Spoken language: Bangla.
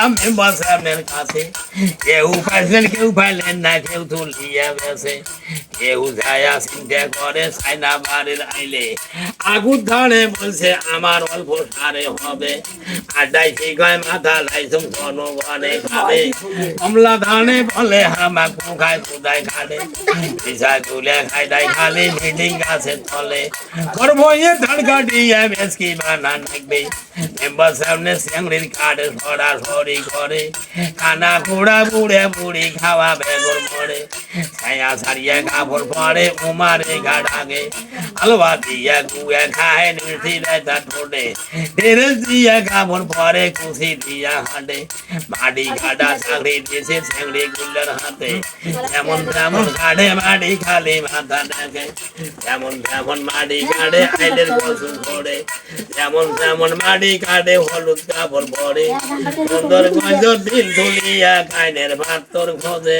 গেলাম মেম্বার সাহেবের কাছে কেউ পাইছেন কেউ পাইলেন না কেউ তুলিয়া বেছে কেউ যায় চিন্তা করে চাইনা বাড়ির আইলে আগুন ধারে বলছে আমার অল্প সারে হবে আড্ডাই ঠিক হয় মাথা লাইসুম জনগণে খাবে কমলা ধানে বলে হামা কোখায় কোথায় খালে পিছায় তুলে খাই দাই খালি বিল্ডিং গাছের তলে করবইয়ে ধান কাটিয়ে বেশকি বানা নাকবে মেম্বার সামনে সিংড়ির কাঠের সরা সরি করে খানা কুড়া বুড়ে বুড়ি খাওয়া বেগর মরে ছায়া ছাড়িয়ে কাপড় পরে উমারে গাড়াগে আলবা দিয়ে গুয়ে খায় নির্থি দেয় তার ঠোঁটে ঢেরে দিয়ে কাপড় পরে কুশি দিয়া হাঁটে মাটি ঘাটা চাকরি দিয়েছে ছেংড়ি গুলের হাতে যেমন তেমন কাঠে মাটি খালি মাথা দেখে যেমন তেমন মাটি কাটে আইলের কসুম করে যেমন তেমন মাটি কাটে হলুদ কাপড় পরে সুন্দর গঞ্জ দিল তুলিয়া কাইনের ভাত তোর খোঁজে